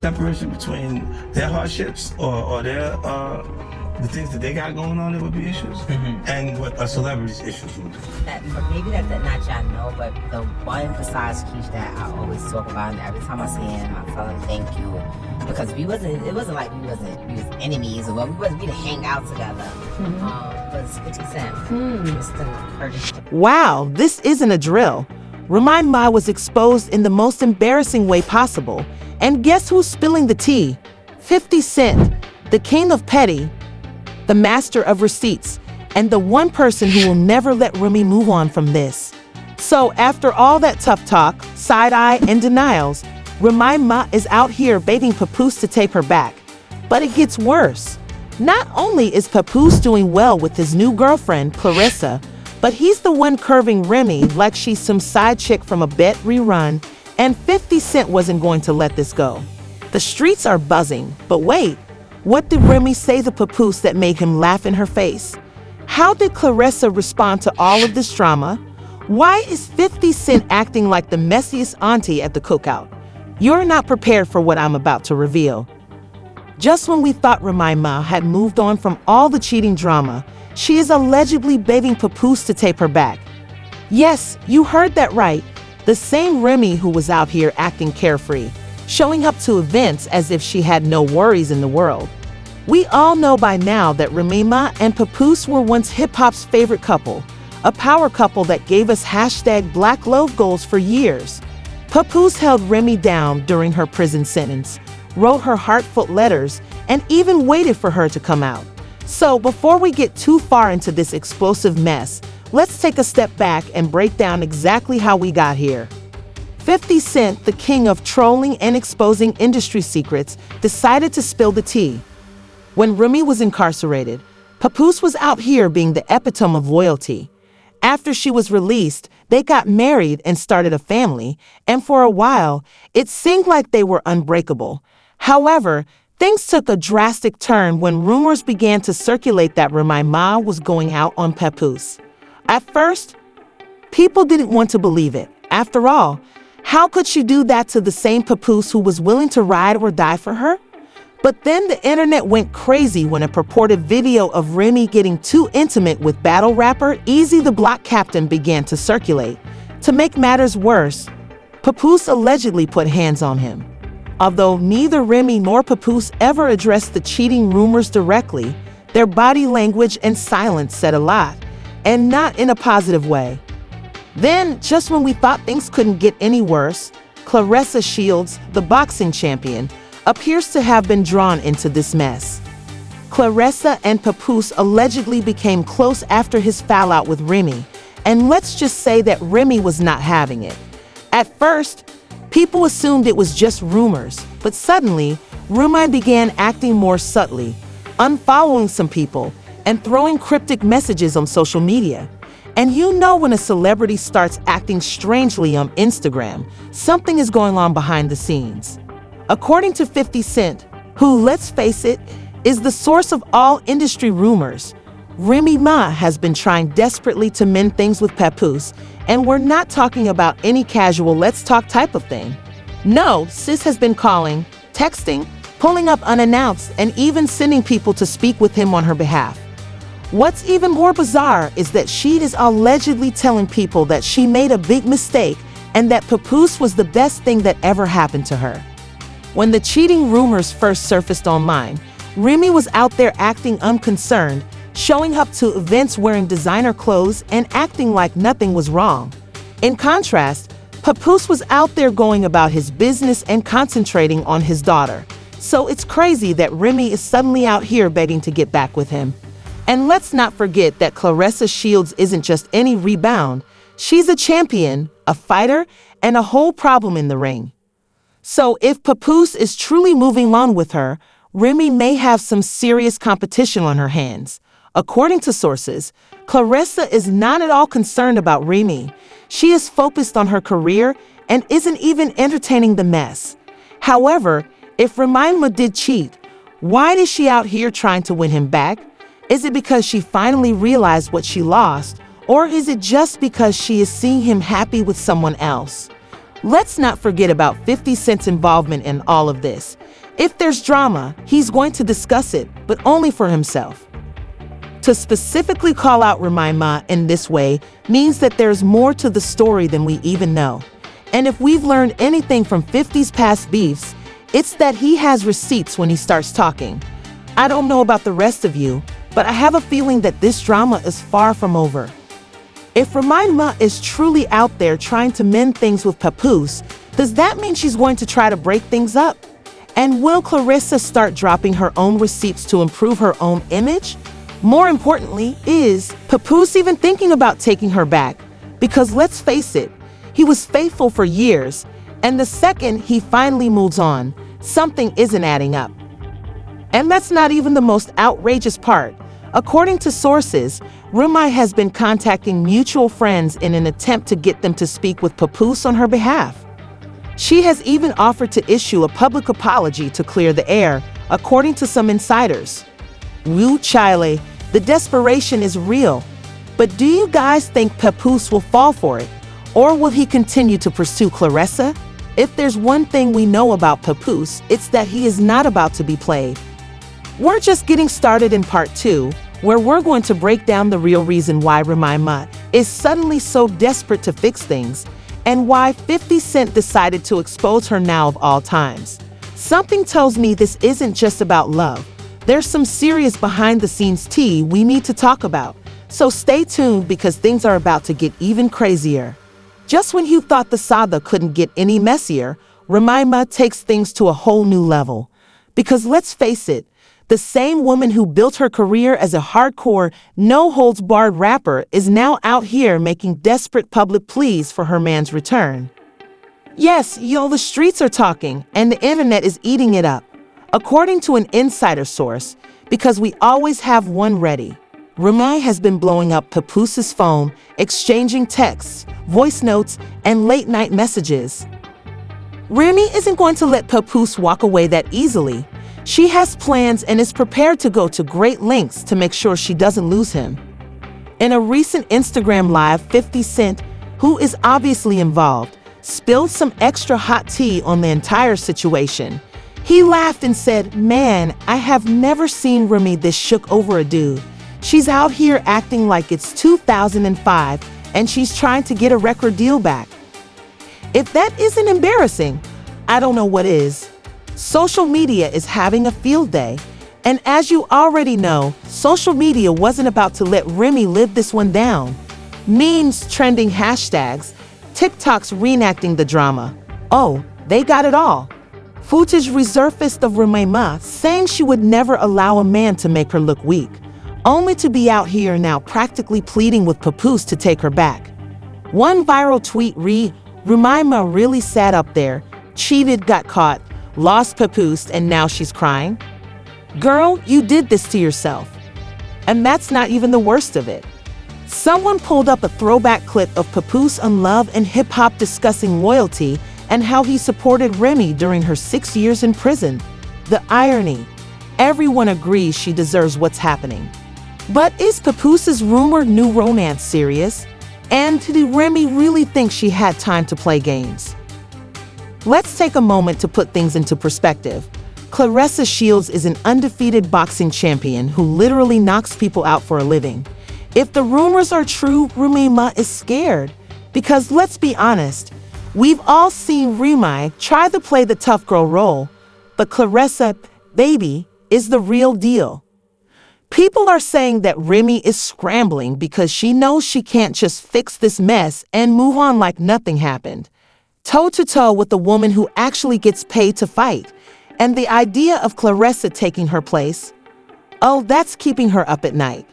separation between their hardships or their the things that they got going on, there would be issues, and what a celebrity's issues would be. Maybe that not y'all know, but the one besides Keish that I always talk about, and every time I see him, I tell him thank you, because it wasn't like we was enemies, or we didn't hang out together. But it's 50 Cent. Just to encourage. Wow, this isn't a drill. Remind Ma was exposed in the most embarrassing way possible. And guess who's spilling the tea? 50 Cent, the king of petty, the master of receipts, and the one person who will never let Remy move on from this. So after all that tough talk, side-eye, and denials, Remy Ma is out here begging Papoose to take her back. But it gets worse. Not only is Papoose doing well with his new girlfriend, Clarissa, but he's the one curving Remy like she's some side chick from a Bet rerun, and 50 Cent wasn't going to let this go. The streets are buzzing, but wait, what did Remy say to Papoose that made him laugh in her face? How did Clarissa respond to all of this drama? Why is 50 Cent acting like the messiest auntie at the cookout? You're not prepared for what I'm about to reveal. Just when we thought Remy Ma had moved on from all the cheating drama, she is allegedly begging Papoose to take her back. Yes, you heard that right. The same Remy who was out here acting carefree, showing up to events as if she had no worries in the world. We all know by now that Remy Ma and Papoose were once hip-hop's favorite couple, a power couple that gave us hashtag Black Love Goals for years. Papoose held Remy down during her prison sentence, wrote her heartfelt letters, and even waited for her to come out. So before we get too far into this explosive mess, let's take a step back and break down exactly how we got here. 50 Cent, the king of trolling and exposing industry secrets, decided to spill the tea. When Remy was incarcerated, Papoose was out here being the epitome of loyalty. After she was released, they got married and started a family, and for a while, it seemed like they were unbreakable. However, things took a drastic turn when rumors began to circulate that Remy Ma was going out on Papoose. At first, people didn't want to believe it. After all, how could she do that to the same Papoose who was willing to ride or die for her? But then the internet went crazy when a purported video of Remy getting too intimate with battle rapper Easy the Block Captain began to circulate. To make matters worse, Papoose allegedly put hands on him. Although neither Remy nor Papoose ever addressed the cheating rumors directly, their body language and silence said a lot, and not in a positive way. Then, just when we thought things couldn't get any worse, Clarissa Shields, the boxing champion, appears to have been drawn into this mess. Clarissa and Papoose allegedly became close after his fallout with Remy, and let's just say that Remy was not having it. At first, people assumed it was just rumors, but suddenly, Remy began acting more subtly, unfollowing some people, and throwing cryptic messages on social media. And you know when a celebrity starts acting strangely on Instagram, something is going on behind the scenes. According to 50 Cent, who, let's face it, is the source of all industry rumors, Remy Ma has been trying desperately to mend things with Papoose, and we're not talking about any casual let's talk type of thing. No, sis has been calling, texting, pulling up unannounced, and even sending people to speak with him on her behalf. What's even more bizarre is that she is allegedly telling people that she made a big mistake and that Papoose was the best thing that ever happened to her. When the cheating rumors first surfaced online, Remy was out there acting unconcerned, showing up to events wearing designer clothes and acting like nothing was wrong. In contrast, Papoose was out there going about his business and concentrating on his daughter. So it's crazy that Remy is suddenly out here begging to get back with him. And let's not forget that Clarissa Shields isn't just any rebound. She's a champion, a fighter, and a whole problem in the ring. So if Papoose is truly moving on with her, Remy may have some serious competition on her hands. According to sources, Clarissa is not at all concerned about Remy. She is focused on her career and isn't even entertaining the mess. However, if Remy Ma did cheat, why is she out here trying to win him back? Is it because she finally realized what she lost, or is it just because she is seeing him happy with someone else? Let's not forget about 50 Cent's involvement in all of this. If there's drama, he's going to discuss it, but only for himself. To specifically call out Remy Ma in this way means that there's more to the story than we even know. And if we've learned anything from 50's past beefs, it's that he has receipts when he starts talking. I don't know about the rest of you, but I have a feeling that this drama is far from over. If Remy Ma is truly out there trying to mend things with Papoose, does that mean she's going to try to break things up? And will Clarissa start dropping her own receipts to improve her own image? More importantly, is Papoose even thinking about taking her back? Because let's face it, he was faithful for years, and the second he finally moves on, something isn't adding up. And that's not even the most outrageous part. According to sources, Remy has been contacting mutual friends in an attempt to get them to speak with Papoose on her behalf. She has even offered to issue a public apology to clear the air, according to some insiders. Woo Chile, the desperation is real. But do you guys think Papoose will fall for it? Or will he continue to pursue Clarissa? If there's one thing we know about Papoose, it's that he is not about to be played. We're just getting started in part 2, where we're going to break down the real reason why Remy Ma is suddenly so desperate to fix things, and why 50 Cent decided to expose her now of all times. Something tells me this isn't just about love. There's some serious behind-the-scenes tea we need to talk about. So stay tuned because things are about to get even crazier. Just when you thought the saga couldn't get any messier, Remy Ma takes things to a whole new level. Because let's face it, the same woman who built her career as a hardcore, no-holds-barred rapper is now out here making desperate public pleas for her man's return. Yes, the streets are talking, and the internet is eating it up. According to an insider source, because we always have one ready, Remy has been blowing up Papoose's phone, exchanging texts, voice notes, and late-night messages. Remy isn't going to let Papoose walk away that easily. She has plans and is prepared to go to great lengths to make sure she doesn't lose him. In a recent Instagram Live, 50 Cent, who is obviously involved, spilled some extra hot tea on the entire situation. He laughed and said, "Man, I have never seen Remy this shook over a dude. She's out here acting like it's 2005 and she's trying to get a record deal back." If that isn't embarrassing, I don't know what is. Social media is having a field day. And as you already know, social media wasn't about to let Remy live this one down. Memes trending hashtags, TikToks reenacting the drama. Oh, they got it all. Footage resurfaced of Remy Ma saying she would never allow a man to make her look weak, only to be out here now practically pleading with Papoose to take her back. One viral tweet read, "Remy Ma really sat up there, cheated, got caught, lost Papoose, and now she's crying." Girl, you did this to yourself. And that's not even the worst of it. Someone pulled up a throwback clip of Papoose on Love and Hip Hop discussing loyalty and how he supported Remy during her 6 years in prison. The irony. Everyone agrees she deserves what's happening. But is Papoose's rumored new romance serious? And did Remy really think she had time to play games? Let's take a moment to put things into perspective. Clarissa Shields is an undefeated boxing champion who literally knocks people out for a living. If the rumors are true, Remy Ma is scared. Because let's be honest, we've all seen Remy try to play the tough girl role, but Clarissa, baby, is the real deal. People are saying that Remy is scrambling because she knows she can't just fix this mess and move on like nothing happened. Toe-to-toe with a woman who actually gets paid to fight. And the idea of Clarissa taking her place, oh, that's keeping her up at night.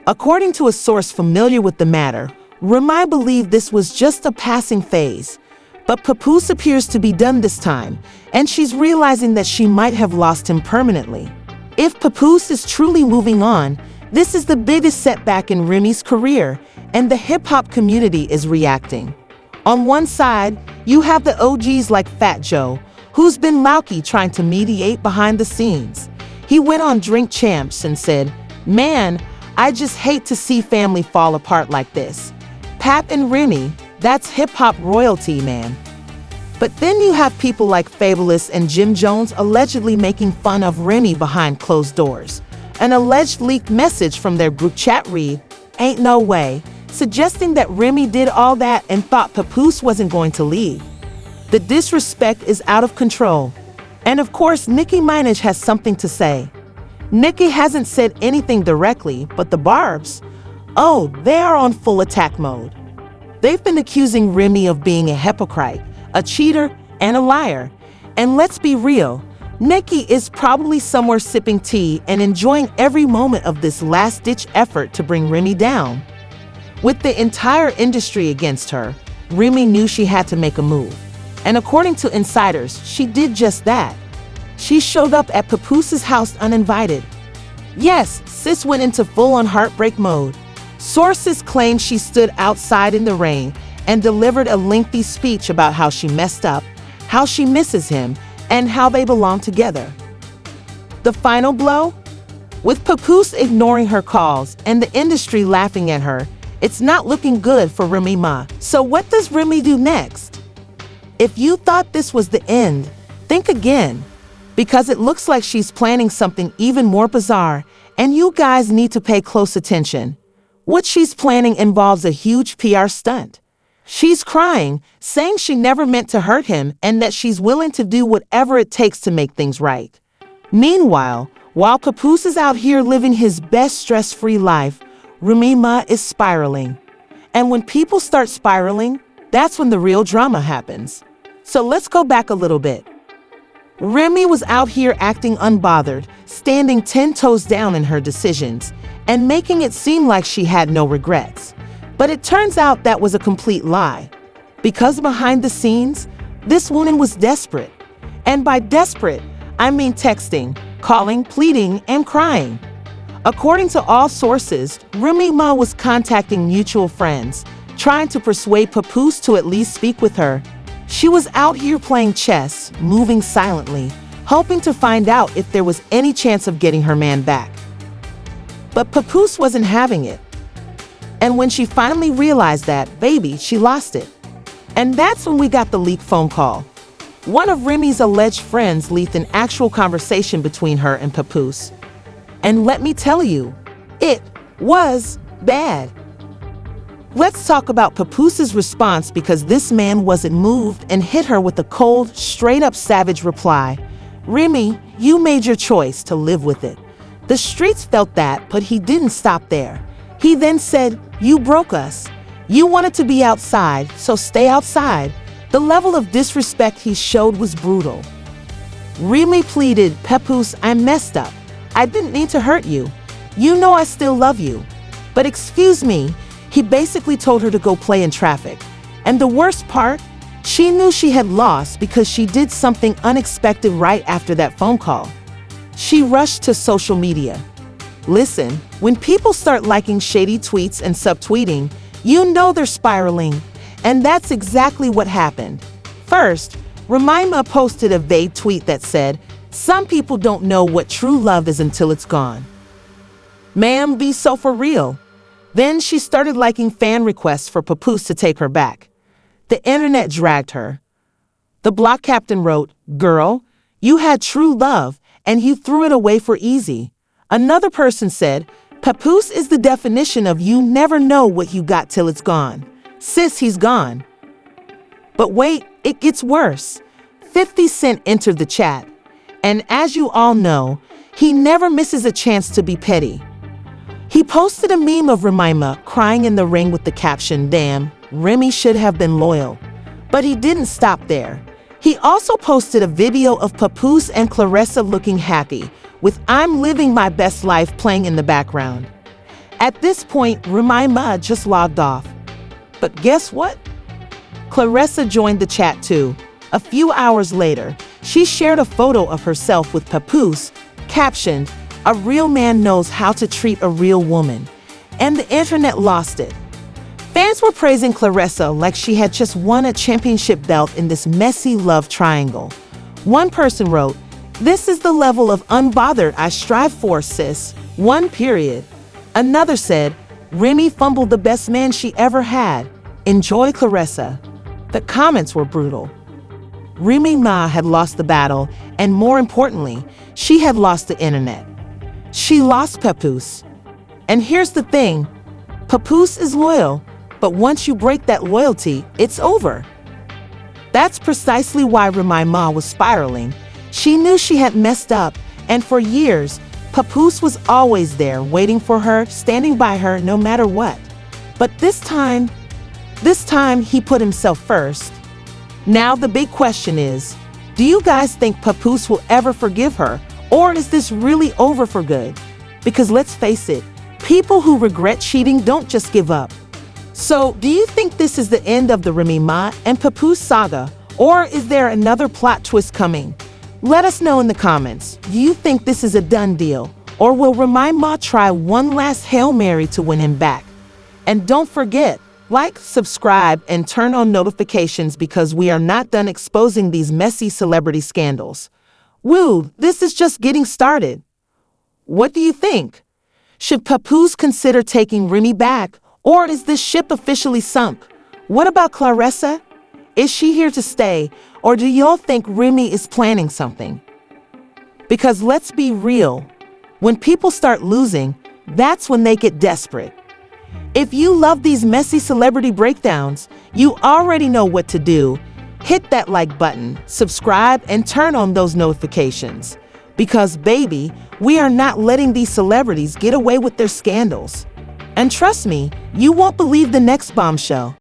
According to a source familiar with the matter, Remy believed this was just a passing phase. But Papoose appears to be done this time, and she's realizing that she might have lost him permanently. If Papoose is truly moving on, this is the biggest setback in Remy's career, and the hip-hop community is reacting. On one side, you have the OGs like Fat Joe, who's been low-key trying to mediate behind the scenes. He went on Drink Champs and said, "Man, I just hate to see family fall apart like this." Pap and Remy, that's hip-hop royalty, man. But then you have people like Fabulous and Jim Jones allegedly making fun of Remy behind closed doors. An alleged leaked message from their group chat read, "Ain't no way," suggesting that Remy did all that and thought Papoose wasn't going to leave. The disrespect is out of control. And of course, Nicki Minaj has something to say. Nicki hasn't said anything directly, but the Barbs, oh, they are on full attack mode. They've been accusing Remy of being a hypocrite, a cheater, and a liar. And let's be real, Nicki is probably somewhere sipping tea and enjoying every moment of this last-ditch effort to bring Remy down. With the entire industry against her, Remy knew she had to make a move. And according to insiders, she did just that. She showed up at Papoose's house uninvited. Yes, sis went into full-on heartbreak mode. Sources claim she stood outside in the rain and delivered a lengthy speech about how she messed up, how she misses him, and how they belong together. The final blow? With Papoose ignoring her calls and the industry laughing at her, it's not looking good for Remy Ma. So what does Remy do next? If you thought this was the end, think again, because it looks like she's planning something even more bizarre, and you guys need to pay close attention. What she's planning involves a huge PR stunt. She's crying, saying she never meant to hurt him and that she's willing to do whatever it takes to make things right. Meanwhile, while Papoose is out here living his best stress-free life, Remy Ma is spiraling. And when people start spiraling, that's when the real drama happens. So let's go back a little bit. Remy was out here acting unbothered, standing 10 toes down in her decisions, and making it seem like she had no regrets. But it turns out that was a complete lie. Because behind the scenes, this woman was desperate. And by desperate, I mean texting, calling, pleading, and crying. According to all sources, Remy Ma was contacting mutual friends, trying to persuade Papoose to at least speak with her. She was out here playing chess, moving silently, hoping to find out if there was any chance of getting her man back. But Papoose wasn't having it. And when she finally realized that, baby, she lost it. And that's when we got the leaked phone call. One of Remy's alleged friends leaked an actual conversation between her and Papoose. And let me tell you, it was bad. Let's talk about Papoose's response, because this man wasn't moved and hit her with a cold, straight-up savage reply. Remy, you made your choice to live with it. The streets felt that, but he didn't stop there. He then said, you broke us. You wanted to be outside, so stay outside. The level of disrespect he showed was brutal. Remy pleaded, Papoose, I messed up. I didn't mean to hurt you. You know I still love you. But excuse me, he basically told her to go play in traffic. And the worst part, she knew she had lost because she did something unexpected right after that phone call. She rushed to social media. Listen, when people start liking shady tweets and subtweeting, you know they're spiraling. And that's exactly what happened. First, Remy Ma posted a vague tweet that said, some people don't know what true love is until it's gone. Ma'am, be so for real. Then she started liking fan requests for Papoose to take her back. The internet dragged her. The block captain wrote, girl, you had true love and you threw it away for easy. Another person said, Papoose is the definition of you never know what you got till it's gone. Sis, he's gone. But wait, it gets worse. 50 Cent entered the chat. And as you all know, he never misses a chance to be petty. He posted a meme of Remy Ma crying in the ring with the caption, damn, Remy should have been loyal. But he didn't stop there. He also posted a video of Papoose and Clarissa looking happy, with I'm living my best life playing in the background. At this point, Remy Ma just logged off. But guess what? Clarissa joined the chat too. A few hours later, she shared a photo of herself with Papoose, captioned, a real man knows how to treat a real woman. And the internet lost it. Fans were praising Clarissa like she had just won a championship belt in this messy love triangle. One person wrote, this is the level of unbothered I strive for, sis. One period. Another said, Remy fumbled the best man she ever had. Enjoy, Clarissa. The comments were brutal. Remy Ma had lost the battle, and more importantly, she had lost the internet. She lost Papoose. And here's the thing, Papoose is loyal, but once you break that loyalty, it's over. That's precisely why Remy Ma was spiraling. She knew she had messed up, and for years, Papoose was always there, waiting for her, standing by her no matter what. But this time he put himself first. Now the big question is, do you guys think Papoose will ever forgive her, or is this really over for good? Because let's face it, people who regret cheating don't just give up. So, do you think this is the end of the Remy Ma and Papoose saga, or is there another plot twist coming? Let us know in the comments. Do you think this is a done deal, or will Remy Ma try one last Hail Mary to win him back? And don't forget, like, subscribe, and turn on notifications because we are not done exposing these messy celebrity scandals. Woo, this is just getting started. What do you think? Should Papoose consider taking Remy back, or is this ship officially sunk? What about Clarissa? Is she here to stay, or do y'all think Remy is planning something? Because let's be real, when people start losing, that's when they get desperate. If you love these messy celebrity breakdowns, you already know what to do. Hit that like button, subscribe, and turn on those notifications. Because baby, we are not letting these celebrities get away with their scandals. And trust me, you won't believe the next bombshell.